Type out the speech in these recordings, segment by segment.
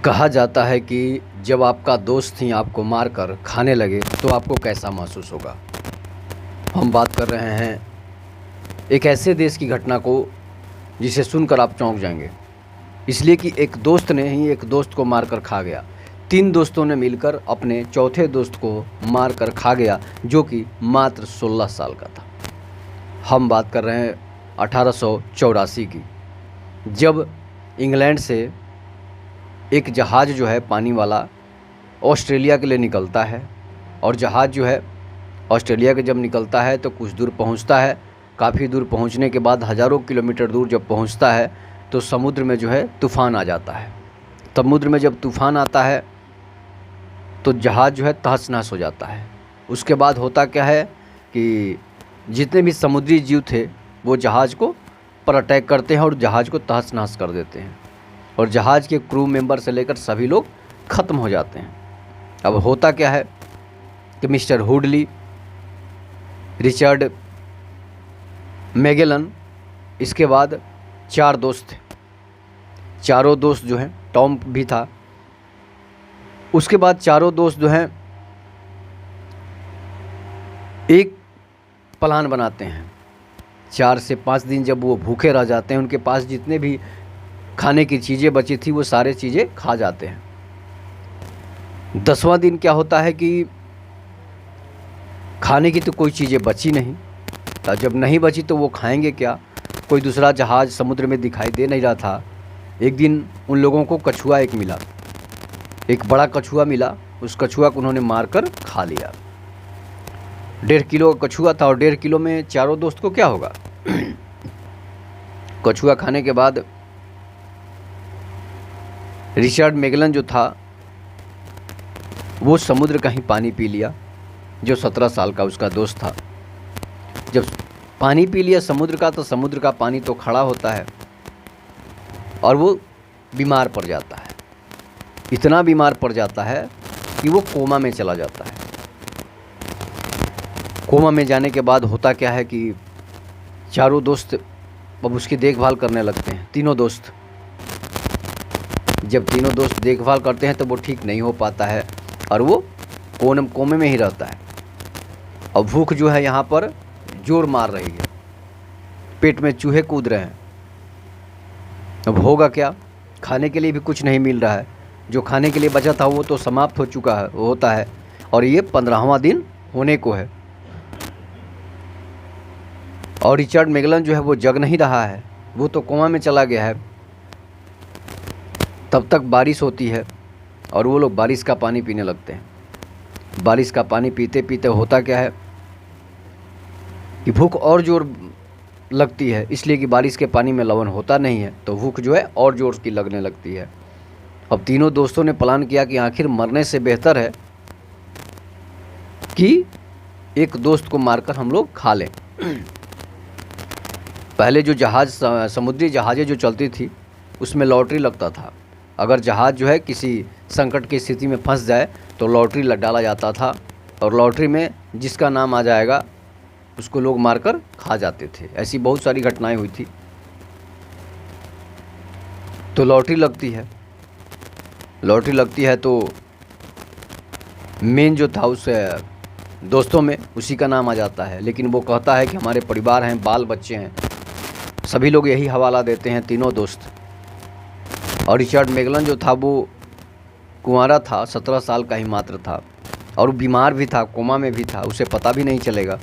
कहा जाता है कि जब आपका दोस्त ही आपको मारकर खाने लगे तो आपको कैसा महसूस होगा। हम बात कर रहे हैं एक ऐसे देश की घटना को जिसे सुनकर आप चौंक जाएंगे, इसलिए कि एक दोस्त ने ही एक दोस्त को मारकर खा गया। 3 दोस्तों ने मिलकर अपने चौथे दोस्त को मारकर खा गया, जो कि मात्र 16 साल का था। हम बात कर रहे हैं 1884 की, जब इंग्लैंड से एक जहाज़ जो है पानी वाला ऑस्ट्रेलिया के लिए निकलता है। और जहाज़ जो है ऑस्ट्रेलिया के जब निकलता है तो कुछ दूर पहुंचता है। काफ़ी दूर पहुंचने के बाद हज़ारों किलोमीटर दूर जब पहुंचता है तो समुद्र में जो है तूफ़ान आ जाता है। समुद्र में जब तूफ़ान आता है तो जहाज़ जो है तहस नहस हो जाता है। उसके बाद होता क्या है कि जितने भी समुद्री जीव थे वो जहाज़ को पर अटैक करते हैं और जहाज़ को तहस नहस कर देते हैं, और जहाज़ के क्रू मेंबर से लेकर सभी लोग ख़त्म हो जाते हैं। अब होता क्या है कि मिस्टर हुडली, रिचर्ड मैगेलन, इसके बाद 4 दोस्त थे। चारों दोस्त जो हैं, टॉम भी था। उसके बाद चारों दोस्त जो हैं एक प्लान बनाते हैं। 4 से 5 दिन जब वो भूखे रह जाते हैं, उनके पास जितने भी खाने की चीज़ें बची थी वो सारे चीज़ें खा जाते हैं। 10वां दिन क्या होता है कि खाने की तो कोई चीज़ें बची नहीं, तो जब नहीं बची तो वो खाएंगे क्या। कोई दूसरा जहाज़ समुद्र में दिखाई दे नहीं रहा था। एक दिन उन लोगों को कछुआ एक मिला, एक बड़ा कछुआ मिला। उस कछुआ को उन्होंने मारकर खा लिया। 1.5 किलो का कछुआ था और 1.5 किलो में चारों दोस्त को क्या होगा। कछुआ खाने के बाद रिचर्ड मैगेलन जो था वो समुद्र का ही पानी पी लिया, जो 17 साल का उसका दोस्त था। जब पानी पी लिया समुद्र का, तो समुद्र का पानी तो खड़ा होता है और वो बीमार पड़ जाता है। इतना बीमार पड़ जाता है कि वो कोमा में चला जाता है। कोमा में जाने के बाद होता क्या है कि चारों दोस्त अब उसकी देखभाल करने लगते हैं। तीनों दोस्त, जब तीनों दोस्त देखभाल करते हैं तो वो ठीक नहीं हो पाता है और वो कोमे में ही रहता है। अब भूख जो है यहाँ पर जोर मार रही है, पेट में चूहे कूद रहे हैं। अब होगा क्या, खाने के लिए भी कुछ नहीं मिल रहा है। जो खाने के लिए बचा था वो तो समाप्त हो चुका है, होता है, और ये 15वां दिन होने को है। और रिचर्ड मैगेलन जो है वो जग नहीं रहा है, वो तो कोमा में चला गया है। तब तक बारिश होती है और वो लोग बारिश का पानी पीने लगते हैं। बारिश का पानी पीते पीते होता क्या है कि भूख और जोर लगती है, इसलिए कि बारिश के पानी में लवण होता नहीं है, तो भूख जो है और जोर की लगने लगती है। अब तीनों दोस्तों ने प्लान किया कि आखिर मरने से बेहतर है कि एक दोस्त को मारकर हम लोग खा लें। पहले जो जहाज़, समुद्री जहाज़ें जो चलती थी उसमें लॉटरी लगता था। अगर जहाज़ जो है किसी संकट की स्थिति में फंस जाए तो लॉटरी डाला जाता था, और लॉटरी में जिसका नाम आ जाएगा उसको लोग मारकर खा जाते थे। ऐसी बहुत सारी घटनाएं हुई थी। तो लॉटरी लगती है तो मेन जो था उस दोस्तों में उसी का नाम आ जाता है। लेकिन वो कहता है कि हमारे परिवार हैं, बाल बच्चे हैं, सभी लोग यही हवाला देते हैं, तीनों दोस्त। और रिचर्ड मैगेलन जो था वो कुंवारा था, 17 साल का ही मात्र था, और बीमार भी था, कोमा में भी था, उसे पता भी नहीं चलेगा।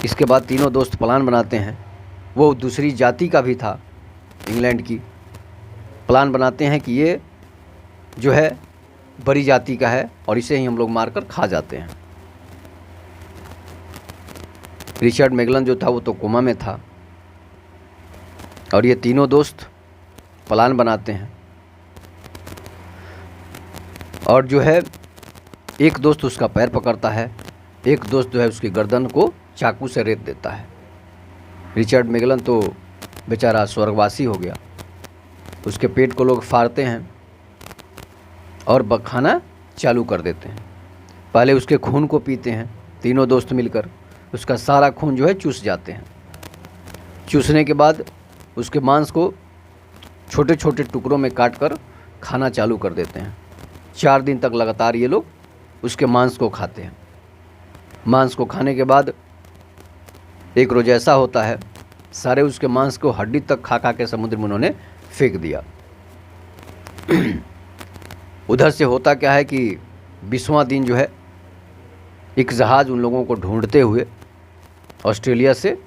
इसके बाद तीनों दोस्त प्लान बनाते हैं। वो दूसरी जाति का भी था, इंग्लैंड की। प्लान बनाते हैं कि ये जो है बड़ी जाति का है और इसे ही हम लोग मारकर खा जाते हैं। रिचर्ड मैगेलन जो था वो तो कोमा में था, और ये तीनों दोस्त प्लान बनाते हैं। और जो है एक दोस्त उसका पैर पकड़ता है, एक दोस्त जो है उसकी गर्दन को चाकू से रेत देता है। रिचर्ड मैगेलन तो बेचारा स्वर्गवासी हो गया। उसके पेट को लोग फाड़ते हैं और खाना चालू कर देते हैं। पहले उसके खून को पीते हैं तीनों दोस्त मिलकर, उसका सारा खून जो है चूस जाते हैं। चूसने के बाद उसके मांस को छोटे छोटे टुकड़ों में काट कर खाना चालू कर देते हैं। 4 दिन तक लगातार ये लोग उसके मांस को खाते हैं। मांस को खाने के बाद एक रोज़ ऐसा होता है, सारे उसके मांस को हड्डी तक खा खा के समुद्र में उन्होंने फेंक दिया। उधर से होता क्या है कि 20वां दिन जो है एक जहाज़ उन लोगों को ढूंढते हुए ऑस्ट्रेलिया से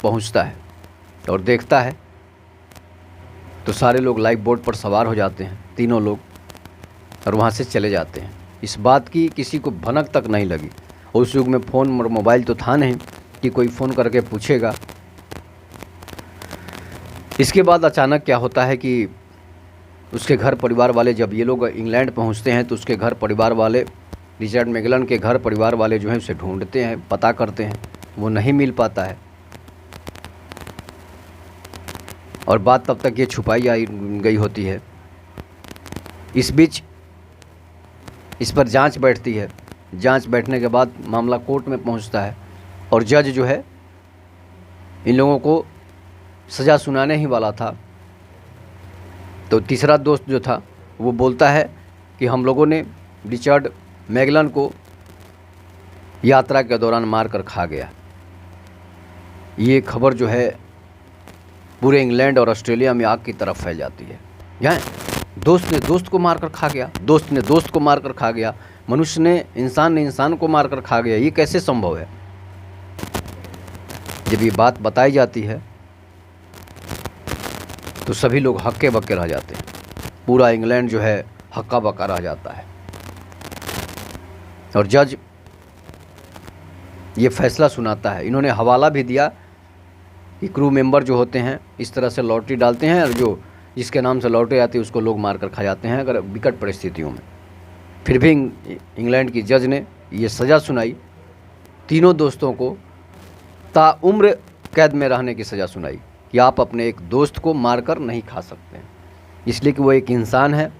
पहुंचता है और देखता है तो सारे लोग लाइफ बोट पर सवार हो जाते हैं, तीनों लोग, और वहाँ से चले जाते हैं। इस बात की किसी को भनक तक नहीं लगी। उस युग में फ़ोन और मोबाइल तो था नहीं कि कोई फ़ोन करके पूछेगा। इसके बाद अचानक क्या होता है कि उसके घर परिवार वाले, जब ये लोग इंग्लैंड पहुंचते हैं तो उसके घर परिवार वाले, रिचर्ड मैगलन के घर परिवार वाले जो हैं उसे ढूंढते हैं, पता करते हैं, वो नहीं मिल पाता है। और बात तब तक ये छुपाई गई होती है। इस बीच इस पर जांच बैठती है। जांच बैठने के बाद मामला कोर्ट में पहुंचता है और जज जो है इन लोगों को सज़ा सुनाने ही वाला था। तो तीसरा दोस्त जो था वो बोलता है कि हम लोगों ने रिचर्ड मैगलन को यात्रा के दौरान मार कर खा गया। ये खबर जो है पूरे इंग्लैंड और ऑस्ट्रेलिया में आग की तरफ फैल जाती है। यहाँ दोस्त ने दोस्त को मारकर खा गया, दोस्त ने दोस्त को मारकर खा गया, मनुष्य ने इंसान को मारकर खा गया, ये कैसे संभव है? जब ये बात बताई जाती है तो सभी लोग हक्के बक्के रह जाते हैं। पूरा इंग्लैंड जो है हक्का बक्का रह जाता है। और जज ये फैसला सुनाता है। इन्होंने हवाला भी दिया कि क्रू मेंबर जो होते हैं इस तरह से लॉटरी डालते हैं और जो जिसके नाम से लॉटरी आती है उसको लोग मारकर खा जाते हैं अगर विकट परिस्थितियों में। फिर भी इंग्लैंड की जज ने ये सज़ा सुनाई, तीनों दोस्तों को ताउम्र कैद में रहने की सज़ा सुनाई कि आप अपने एक दोस्त को मारकर नहीं खा सकते हैं, इसलिए कि वो एक इंसान है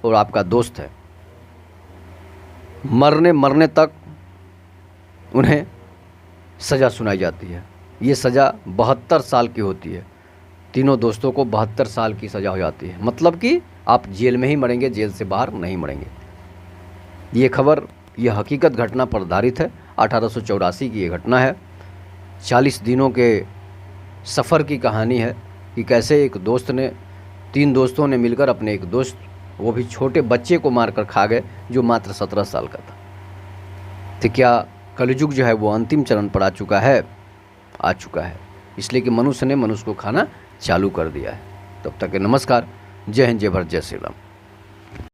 और आपका दोस्त है। मरने तक उन्हें सज़ा सुनाई जाती है। ये सज़ा 72 साल की होती है। तीनों दोस्तों को 72 साल की सज़ा हो जाती है, मतलब कि आप जेल में ही मरेंगे, जेल से बाहर नहीं मरेंगे। ये खबर, यह हकीकत घटना पर आधारित है। 1884 की ये घटना है। 40 दिनों के सफ़र की कहानी है कि कैसे एक दोस्त ने, 3 दोस्तों ने मिलकर अपने एक दोस्त, वो भी छोटे बच्चे को मारकर खा गए जो मात्र 17 साल का था। तो क्या कलयुग जो है वो अंतिम चरण पर आ चुका है, इसलिए कि मनुष्य ने मनुष्य को खाना चालू कर दिया है। तब तक के नमस्कार। जय हिंद, जय भारत, जय श्री राम।